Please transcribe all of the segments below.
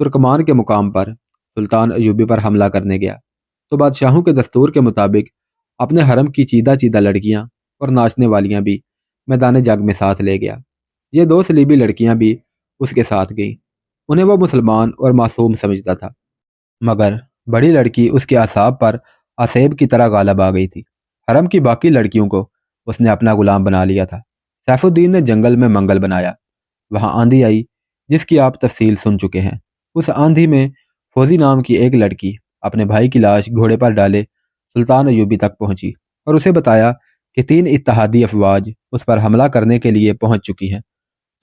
ترکمان کے مقام پر سلطان ایوبی پر حملہ کرنے گیا تو بادشاہوں کے دستور کے مطابق اپنے حرم کی چیدہ چیدہ لڑکیاں اور ناچنے والیاں بھی میدان جنگ میں ساتھ لے گیا۔ یہ دو صلیبی لڑکیاں بھی اس کے ساتھ گئیں۔ انہیں وہ مسلمان اور معصوم سمجھتا تھا، مگر بڑی لڑکی اس کے اعصاب پر آسیب کی طرح غالب آ گئی تھی۔ حرم کی باقی لڑکیوں کو اس نے اپنا غلام بنا لیا تھا۔ سیف الدین نے جنگل میں منگل بنایا۔ وہاں آندھی آئی جس کی آپ تفصیل سن چکے ہیں۔ اس آندھی میں فوزی نام کی ایک لڑکی اپنے بھائی کی لاش گھوڑے پر ڈالے سلطان ایوبی تک پہنچی اور اسے بتایا کہ 3 اتحادی افواج اس پر حملہ کرنے کے لیے پہنچ چکی ہیں۔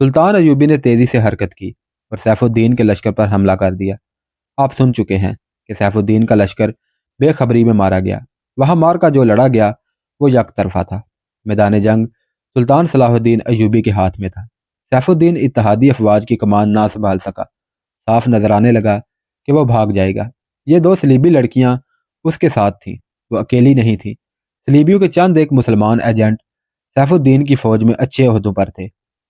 سلطان ایوبی نے تیزی سے حرکت کی اور سیف الدین کے لشکر پر حملہ کر دیا۔ آپ سن چکے ہیں کہ سیف الدین کا لشکر بے خبری میں مارا گیا۔ وہاں مار کا جو لڑا گیا وہ یک طرفہ تھا۔ میدان جنگ سلطان صلاح الدین ایوبی کے ہاتھ میں تھا۔ سیف الدین اتحادی افواج کی کمان نہ سنبھال سکا۔ صاف نظر آنے لگا کہ وہ بھاگ جائے گا۔ یہ 2 صلیبی لڑکیاں اس کے ساتھ تھیں، وہ اکیلی نہیں تھی۔ صلیبیوں کے چند ایک مسلمان ایجنٹ سیف الدین کی فوج میں اچھے عہدوں پر تھے۔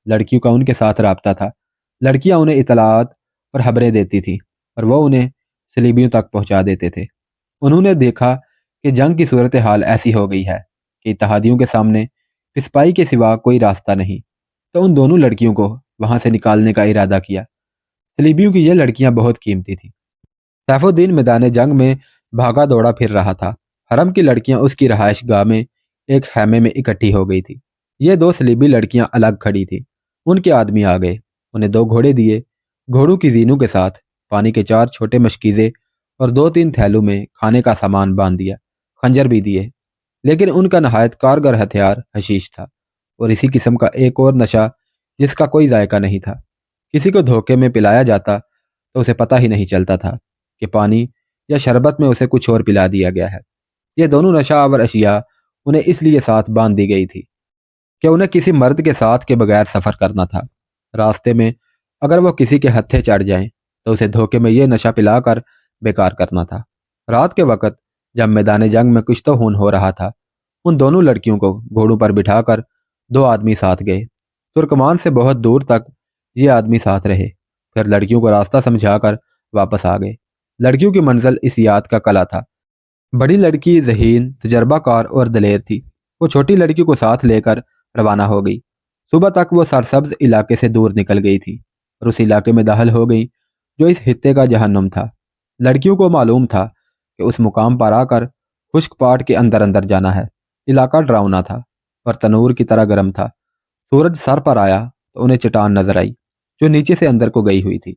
لڑکیوں کا ان کے ساتھ رابطہ تھا۔ لڑکیاں انہیں اطلاعات اور خبریں دیتی تھیں اور وہ انہیں صلیبیوں تک پہنچا دیتے تھے۔ انہوں نے دیکھا کہ جنگ کی صورتحال ایسی ہو گئی ہے کہ اتحادیوں کے سامنے پسپائی کے سوا کوئی راستہ نہیں، تو ان دونوں لڑکیوں کو وہاں سے نکالنے کا ارادہ کیا۔ صلیبیوں کی یہ لڑکیاں بہت قیمتی تھیں۔ سیف الدین میدان جنگ میں بھاگا دوڑا پھر رہا تھا۔ حرم کی لڑکیاں اس کی رہائش گاہ میں ایک خیمے میں اکٹھی ہو گئی تھی۔ یہ 2 صلیبی لڑکیاں الگ کھڑی تھیں۔ ان کے آدمی آ گئے، انہیں 2 گھوڑے دیے، گھوڑوں کی زینوں کے ساتھ پانی کے 4 چھوٹے مشکیزے اور 2-3 تھیلوں میں کھانے کا سامان باندھ دیا، خنجر بھی دیے۔ لیکن ان کا نہایت کارگر ہتھیار حشیش تھا اور اسی قسم کا ایک اور نشہ جس کا کوئی ذائقہ نہیں تھا۔ کسی کو دھوکے میں پلایا جاتا تو اسے پتہ ہی نہیں چلتا تھا کہ پانی یا شربت میں اسے کچھ اور پلا دیا گیا ہے۔ یہ دونوں نشہ آور اشیاء انہیں اس لیے ساتھ باندھ دی گئی تھی کہ انہیں کسی مرد کے ساتھ کے بغیر سفر کرنا تھا۔ راستے میں اگر وہ کسی کے ہتھے چڑھ جائیں تو اسے دھوکے میں یہ نشہ پلا کر بیکار کرنا تھا۔ رات کے وقت جب میدان جنگ میں کشت و خون ہو رہا تھا، ان دونوں لڑکیوں کو گھوڑوں پر بٹھا کر 2 آدمی ساتھ گئے۔ ترکمان سے بہت دور تک یہ آدمی ساتھ رہے، پھر لڑکیوں کو راستہ سمجھا کر واپس آ گئے۔ لڑکیوں کی منزل اسیات کا قلعہ تھا۔ بڑی لڑکی ذہین، تجربہ کار اور دلیر تھی۔ وہ چھوٹی لڑکی کو ساتھ لے کر روانہ ہو گئی۔ صبح تک وہ سرسبز علاقے سے دور نکل گئی تھی اور اس علاقے میں داخل ہو گئی جو اس خطے کا جہنم تھا۔ لڑکیوں کو معلوم تھا کہ اس مقام پر آ کر خشک پاٹ کے اندر اندر جانا ہے۔ علاقہ ڈراؤنا تھا اور تنور کی طرح گرم تھا۔ سورج سر پر آیا تو انہیں چٹان نظر آئی جو نیچے سے اندر کو گئی ہوئی تھی۔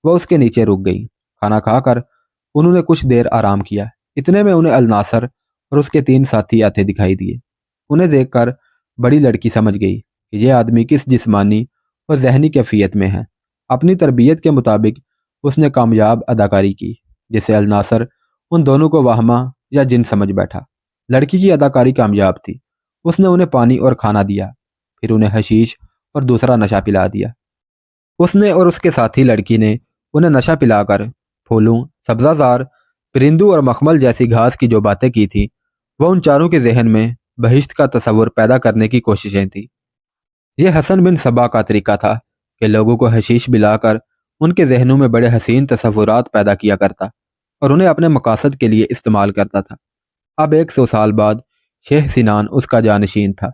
وہ اس کے نیچے رک گئی۔ کھانا کھا کر انہوں نے کچھ دیر آرام کیا۔ اتنے میں انہیں الناصر اور اس کے 3 ساتھی آتے دکھائی دیے۔ انہیں دیکھ کر بڑی لڑکی سمجھ گئی کہ یہ آدمی کس جسمانی اور ذہنی کیفیت میں ہے۔ اپنی تربیت کے مطابق اس نے کامیاب اداکاری کی جسے الناصر ان دونوں کو وہمہ یا جن سمجھ بیٹھا۔ لڑکی کی اداکاری کامیاب تھی۔ اس نے انہیں پانی اور کھانا دیا، پھر انہیں حشیش اور دوسرا نشہ پلا دیا۔ اس نے اور اس کے ساتھی لڑکی نے انہیں نشہ پلا کر پھولوں، سبزہ زار، پرندوں اور مخمل جیسی گھاس کی جو باتیں کی تھیں، وہ ان چاروں کے ذہن میں بہشت کا تصور پیدا کرنے کی کوششیں تھیں۔ یہ حسن بن صبا کا طریقہ تھا کہ لوگوں کو حشیش بلا کر ان کے ذہنوں میں بڑے حسین تصورات پیدا کیا کرتا اور انہیں اپنے مقاصد کے لیے استعمال کرتا تھا۔ اب 100 سال بعد شیخ سنان اس کا جانشین تھا۔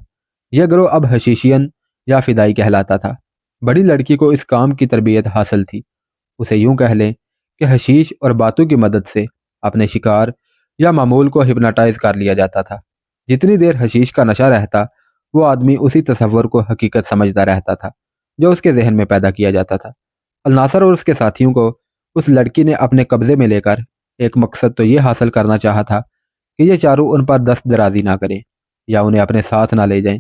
یہ گروہ اب حشیشین یا فدائی کہلاتا تھا۔ بڑی لڑکی کو اس کام کی تربیت حاصل تھی۔ اسے یوں کہہ لیں کہ حشیش اور باتوں کی مدد سے اپنے شکار یا معمول کو ہپناٹائز کر لیا جاتا تھا۔ جتنی دیر حشیش کا نشہ رہتا، وہ آدمی اسی تصور کو حقیقت سمجھتا رہتا تھا جو اس کے ذہن میں پیدا کیا جاتا تھا۔ الناصر اور اس کے ساتھیوں کو اس لڑکی نے اپنے قبضے میں لے کر ایک مقصد تو یہ حاصل کرنا چاہا تھا کہ یہ چاروں ان پر دست درازی نہ کریں یا انہیں اپنے ساتھ نہ لے جائیں۔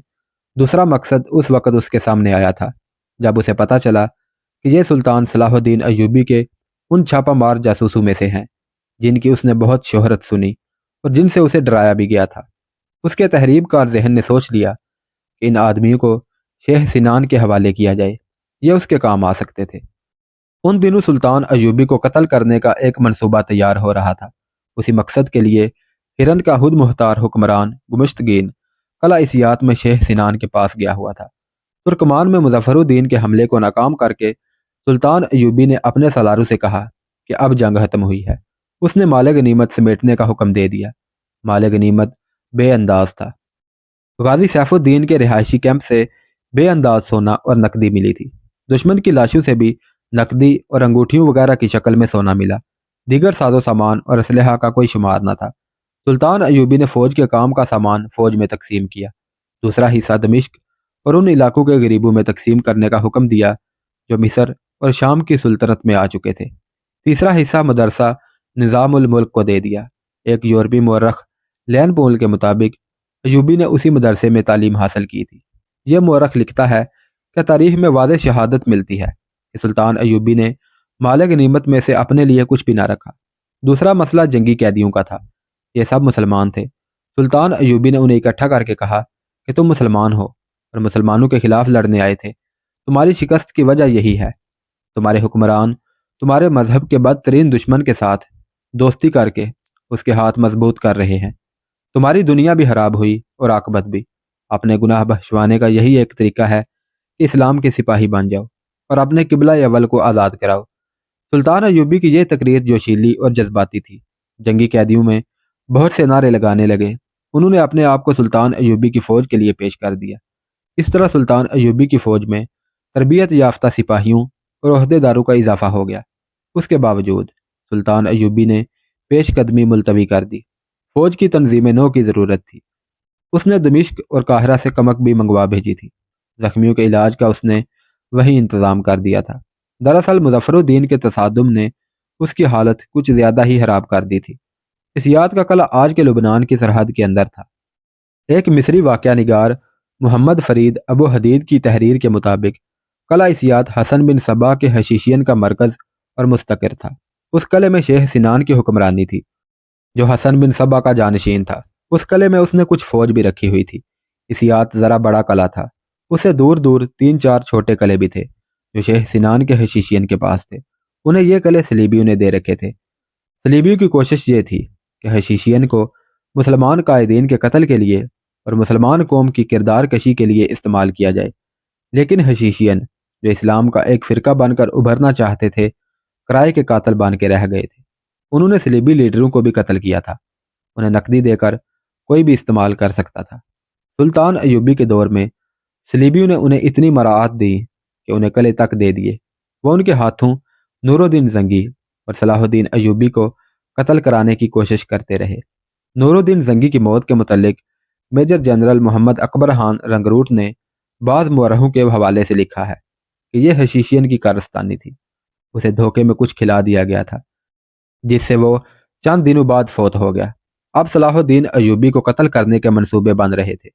دوسرا مقصد اس وقت اس کے سامنے آیا تھا جب اسے پتہ چلا کہ یہ سلطان صلاح الدین ایوبی کے ان چھاپہ مار جاسوسوں میں سے ہیں جن کی اس نے بہت شہرت سنی اور جن سے اسے ڈرایا بھی گیا تھا۔ اس کے تحریب کار ذہن نے سوچ لیا کہ ان آدمیوں کو شیخ سنان کے حوالے کیا جائے، یہ اس کے کام آ سکتے تھے۔ ان دنوں سلطان ایوبی کو قتل کرنے کا ایک منصوبہ تیار ہو رہا تھا۔ اسی مقصد کے لیے ہرن کا خود مختار حکمران گمشتگین قلعہ اسیات میں شیخ سنان کے پاس گیا ہوا تھا۔ ترکمان میں مظفر الدین کے حملے کو ناکام کر کے سلطان ایوبی نے اپنے سالاروں سے کہا کہ اب جنگ ختم ہوئی ہے۔ اس نے مال غنیمت سمیٹنے کا حکم دے دیا۔ مال غنیمت بے انداز تھا۔ غازی سیف الدین کے رہائشی کیمپ سے بے انداز سونا اور نقدی ملی تھی۔ دشمن کی لاشوں سے بھی نقدی اور انگوٹھیوں وغیرہ کی شکل میں سونا ملا۔ دیگر ساز و سامان اور اسلحہ کا کوئی شمار نہ تھا۔ سلطان ایوبی نے فوج کے کام کا سامان فوج میں تقسیم کیا۔ دوسرا حصہ دمشق اور ان علاقوں کے غریبوں میں تقسیم کرنے کا حکم دیا جو مصر اور شام کی سلطنت میں آ چکے تھے۔ تیسرا حصہ مدرسہ نظام الملک کو دے دیا۔ ایک یورپی مورخ لین پول کے مطابق ایوبی نے اسی مدرسے میں تعلیم حاصل کی تھی۔ یہ مورخ لکھتا ہے کہ تاریخ میں واضح شہادت ملتی ہے کہ سلطان ایوبی نے مال غنیمت میں سے اپنے لیے کچھ بھی نہ رکھا۔ دوسرا مسئلہ جنگی قیدیوں کا تھا۔ یہ سب مسلمان تھے۔ سلطان ایوبی نے انہیں اکٹھا کر کے کہا کہ تم مسلمان ہو اور مسلمانوں کے خلاف لڑنے آئے تھے۔ تمہاری شکست کی وجہ یہی ہے۔ تمہارے حکمران تمہارے مذہب کے بدترین دشمن کے ساتھ دوستی کر کے اس کے ہاتھ مضبوط کر رہے ہیں۔ تمہاری دنیا بھی خراب ہوئی اور عاقبت بھی۔ اپنے گناہ بخشوانے کا یہی ایک طریقہ ہے کہ اسلام کے سپاہی بن جاؤ اور اپنے قبلہ اول کو آزاد کراؤ۔ سلطان ایوبی کی یہ تقریر جوشیلی اور جذباتی تھی۔ جنگی قیدیوں میں بہت سے نعرے لگانے لگے۔ انہوں نے اپنے آپ کو سلطان ایوبی کی فوج کے لیے پیش کر دیا۔ اس طرح سلطان ایوبی کی فوج میں تربیت یافتہ سپاہیوں اور عہدے داروں کا اضافہ ہو گیا۔ اس کے باوجود سلطان ایوبی نے پیش قدمی ملتوی کر دی۔ فوج کی تنظیم نو کی ضرورت تھی۔ اس نے دمشق اور قاہرہ سے کمک بھی منگوا بھیجی تھی۔ زخمیوں کے علاج کا اس نے وہی انتظام کر دیا تھا۔ دراصل مظفر الدین کے تصادم نے اس کی حالت کچھ زیادہ ہی خراب کر دی تھی۔ اسیات کا قلعہ آج کے لبنان کی سرحد کے اندر تھا۔ ایک مصری واقعہ نگار محمد فرید ابو حدید کی تحریر کے مطابق قلعہ اسیات حسن بن صبا کے حشیشین کا مرکز اور مستقر تھا۔ اس قلعے میں شیخ سنان کی حکمرانی تھی جو حسن بن صبا کا جانشین تھا۔ اس قلعے میں اس نے کچھ فوج بھی رکھی ہوئی تھی۔ اسیات ذرا بڑا قلعہ تھا۔ اسے دور دور 3-4 چھوٹے قلعے بھی تھے جو شیخ سنان کے حشیشین کے پاس تھے۔ انہیں یہ قلعے صلیبیوں نے دے رکھے تھے۔ صلیبیوں کی کوشش یہ تھی کہ حشیشین کو مسلمان قائدین کے قتل کے لیے اور مسلمان قوم کی کردار کشی کے لیے استعمال کیا جائے، لیکن حشیشین جو اسلام کا ایک فرقہ بن کر ابھرنا چاہتے تھے کرائے کے قاتل بن کے رہ گئے تھے۔ انہوں نے صلیبی لیڈروں کو بھی قتل کیا تھا۔ انہیں نقدی دے کر کوئی بھی استعمال کر سکتا تھا۔ سلطان ایوبی کے دور میں صلیبیوں نے انہیں اتنی مراعات دی کہ انہیں قلعے تک دے دیے۔ وہ ان کے ہاتھوں نور الدین زنگی اور صلاح الدین ایوبی کو قتل کرانے کی کوشش کرتے رہے۔ نور الدین زنگی کی موت کے متعلق میجر جنرل محمد اکبر خان رنگروٹ نے بعض مورخوں کے حوالے سے لکھا ہے کہ یہ حشیشین کی کارستانی تھی۔ اسے دھوکے میں کچھ کھلا دیا گیا تھا جس سے وہ چند دنوں بعد فوت ہو گیا۔ اب صلاح الدین ایوبی کو قتل کرنے کے منصوبے بن رہے تھے۔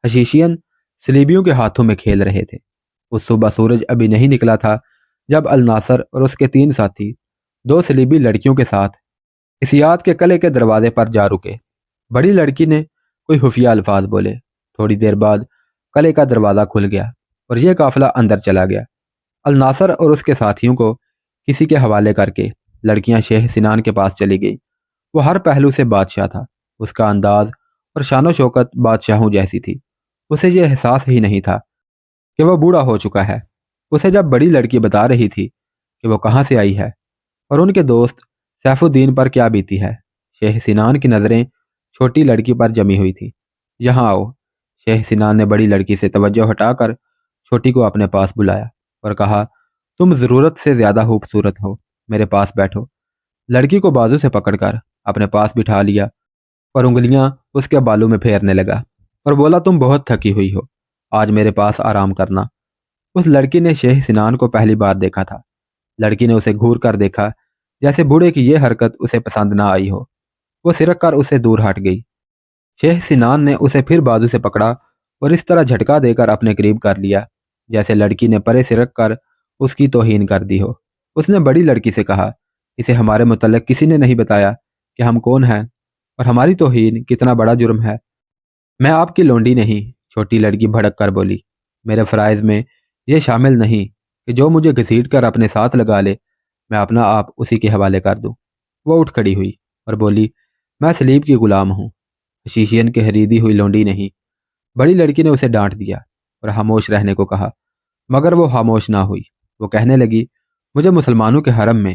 حشیشین صلیبیوں کے ہاتھوں میں کھیل رہے تھے۔ اس صبح سورج ابھی نہیں نکلا تھا جب الناصر اور اس کے 3 ساتھی 2 صلیبی لڑکیوں کے ساتھ اسیات کے قلعے کے دروازے پر جا رکے۔ بڑی لڑکی نے کوئی خفیہ الفاظ بولے۔ تھوڑی دیر بعد قلعے کا دروازہ کھل گیا اور یہ قافلہ اندر چلا گیا۔ الناصر اور اس کے ساتھیوں کو کسی کے حوالے کر کے لڑکیاں شیخ سنان کے پاس چلی گئی۔ وہ ہر پہلو سے بادشاہ تھا۔ اس کا انداز اور شان و شوکت بادشاہوں جیسی تھی۔ اسے یہ احساس ہی نہیں تھا کہ وہ بوڑھا ہو چکا ہے۔ اسے جب بڑی لڑکی بتا رہی تھی کہ وہ کہاں سے آئی ہے اور ان کے دوست سیف الدین پر کیا بیتی ہے، شیخ سنان کی نظریں چھوٹی لڑکی پر جمی ہوئی تھی۔ یہاں آؤ۔ شیخ سنان نے بڑی لڑکی سے توجہ ہٹا کر چھوٹی کو اپنے پاس بلایا اور کہا، تم ضرورت سے زیادہ خوبصورت ہو، میرے پاس بیٹھو۔ لڑکی کو بازو سے پکڑ کر اپنے پاس بٹھا لیا اور انگلیاں اس کے بالوں میں پھیرنے لگا اور بولا، تم بہت تھکی ہوئی ہو، آج میرے پاس آرام کرنا۔ اس لڑکی نے شیخ سنان کو پہلی بار دیکھا تھا۔ لڑکی نے اسے گھور کر دیکھا جیسے بوڑھے کی یہ حرکت اسے پسند نہ آئی ہو۔ وہ سرک کر اسے دور ہٹ گئی۔ شیخ سنان نے اسے پھر بازو سے پکڑا اور اس طرح جھٹکا دے کر اپنے قریب کر لیا جیسے لڑکی نے پرے سرک کر اس کی توہین کر دی ہو۔ اس نے بڑی لڑکی سے کہا، اسے ہمارے متعلق کسی نے نہیں بتایا کہ ہم کون ہیں اور ہماری توہین کتنا بڑا جرم ہے۔ میں آپ کی لونڈی نہیں، چھوٹی لڑکی بھڑک کر بولی۔ میرے فرائض میں یہ شامل نہیں کہ جو مجھے گھسیٹ کر اپنے ساتھ لگا لے میں اپنا آپ اسی کے حوالے کر دوں۔ وہ اٹھ کھڑی ہوئی اور بولی، میں صلیب کی غلام ہوں، حشیشین کی خریدی ہوئی لونڈی نہیں۔ بڑی لڑکی نے اسے ڈانٹ دیا اور خاموش رہنے کو کہا، مگر وہ خاموش نہ ہوئی۔ وہ کہنے لگی، مجھے مسلمانوں کے حرم میں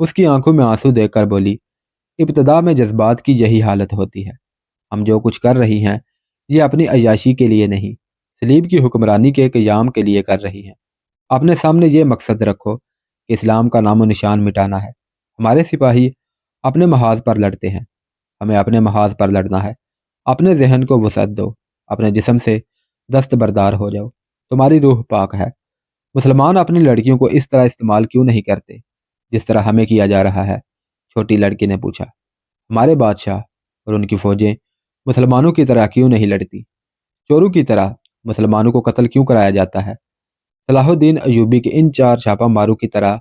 اس کی آنکھوں میں آنسو دیکھ کر بولی، ابتدا میں جذبات کی یہی حالت ہوتی ہے۔ ہم جو کچھ کر رہی ہیں یہ اپنی عیاشی کے لیے نہیں، صلیب کی حکمرانی کے قیام کے لیے کر رہی ہیں۔ اپنے سامنے یہ مقصد رکھو کہ اسلام کا نام و نشان مٹانا ہے۔ ہمارے سپاہی اپنے محاذ پر لڑتے ہیں، ہمیں اپنے محاذ پر لڑنا ہے۔ اپنے ذہن کو وسعت دو، اپنے جسم سے دستبردار ہو جاؤ، تمہاری روح پاک ہے۔ مسلمان اپنی لڑکیوں کو اس طرح استعمال کیوں نہیں کرتے جس طرح ہمیں کیا جا رہا ہے؟ چھوٹی لڑکی نے پوچھا۔ ہمارے بادشاہ اور ان کی فوجیں مسلمانوں کی طرح کیوں نہیں لڑتی؟ چوروں کی طرح مسلمانوں کو قتل کیوں کرایا جاتا ہے؟ صلاح الدین ایوبی کے ان 4 چھاپہ ماروں کی طرح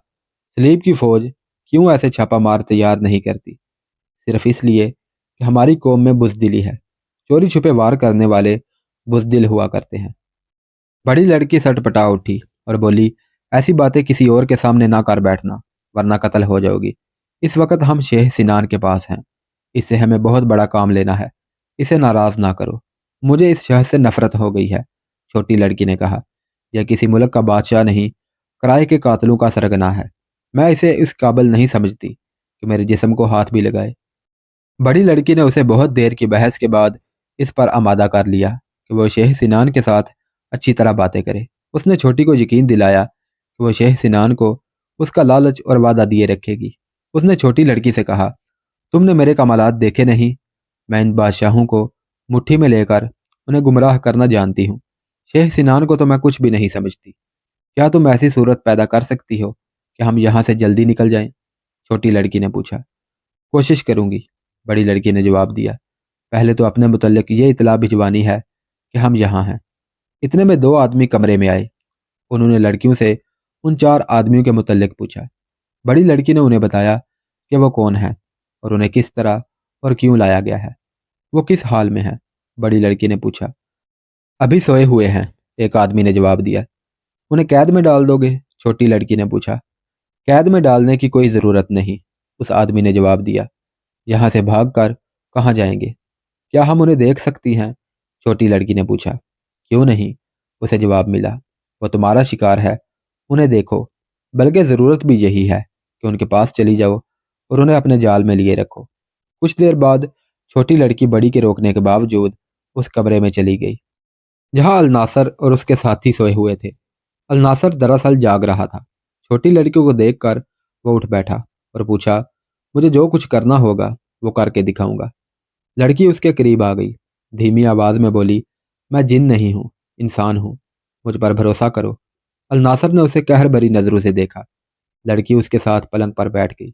صلیب کی فوج کیوں ایسے چھاپہ مار تیار نہیں کرتی؟ صرف اس لیے کہ ہماری قوم میں بزدلی ہے۔ چوری چھپے وار کرنے والے بزدل ہوا کرتے ہیں۔ بڑی لڑکی سٹ پٹا اٹھی اور بولی، ایسی باتیں کسی اور کے سامنے نہ کر بیٹھنا ورنہ قتل ہو جاؤ گی۔ اس وقت ہم شیخ سنان کے پاس ہیں، اس سے ہمیں بہت بڑا کام لینا ہے، اسے ناراض نہ کرو۔ مجھے اس شہر سے نفرت ہو گئی ہے، چھوٹی لڑکی نے کہا۔ یہ کسی ملک کا بادشاہ نہیں، کرائے کے قاتلوں کا سرغنہ ہے۔ میں اسے اس قابل نہیں سمجھتی کہ میرے جسم کو ہاتھ بھی لگائے۔ بڑی لڑکی نے اسے بہت دیر کی بحث کے بعد اس پر آمادہ کر لیا کہ وہ شیخ سنان کے ساتھ اچھی طرح باتیں کرے۔ اس نے چھوٹی کو یقین دلایا کہ وہ شیخ سنان کو اس کا لالچ اور وعدہ دیے رکھے گی۔ اس نے چھوٹی لڑکی سے کہا، تم نے میرے کمالات دیکھے نہیں؟ میں ان بادشاہوں کو مٹھی میں لے کر انہیں گمراہ کرنا جانتی ہوں۔ شیخ سنان کو تو میں کچھ بھی نہیں سمجھتی۔ کیا تم ایسی صورت پیدا کر سکتی ہو کہ ہم یہاں سے جلدی نکل جائیں؟ چھوٹی لڑکی نے پوچھا۔ کوشش کروں گی، بڑی لڑکی نے جواب دیا۔ پہلے تو اپنے متعلق یہ اطلاع بھجوانی ہے کہ ہم یہاں ہیں۔ اتنے میں 2 آدمی کمرے میں آئے۔ انہوں نے لڑکیوں سے ان 4 آدمیوں کے متعلق پوچھا۔ بڑی لڑکی نے انہیں بتایا کہ وہ کون ہیں اور انہیں کس طرح اور کیوں لایا گیا ہے۔ وہ کس حال میں ہیں؟ بڑی لڑکی نے پوچھا۔ ابھی سوئے ہوئے ہیں، ایک آدمی نے جواب دیا۔ انہیں قید میں ڈال دو گے؟ چھوٹی لڑکی نے پوچھا۔ قید میں ڈالنے کی کوئی ضرورت نہیں، اس آدمی نے جواب دیا۔ یہاں سے بھاگ کر کہاں جائیں گے؟ کیا ہم انہیں دیکھ سکتی ہیں؟ چھوٹی لڑکی نے پوچھا۔ کیوں نہیں؟ اسے جواب ملا۔ وہ تمہارا شکار ہے، انہیں دیکھو، بلکہ ضرورت بھی یہی ہے کہ ان کے پاس چلی جاؤ اور انہیں اپنے جال میں لیے رکھو۔ کچھ دیر بعد چھوٹی لڑکی بڑی کے روکنے کے باوجود اس کمرے میں چلی گئی جہاں الناصر اور اس کے ساتھی سوئے ہوئے تھے۔ الناصر دراصل جاگ رہا تھا۔ چھوٹی لڑکیوں کو دیکھ کر وہ اٹھ بیٹھا اور پوچھا، مجھے جو کچھ کرنا ہوگا وہ کر کے دکھاؤں گا۔ لڑکی اس کے قریب آ گئی، دھیمی آواز میں بولی، میں جن نہیں ہوں، انسان ہوں، مجھ پر بھروسہ کرو۔ الناصر نے اسے قہر بری نظروں سے دیکھا۔ لڑکی اس کے ساتھ پلنگ پر بیٹھ گئی۔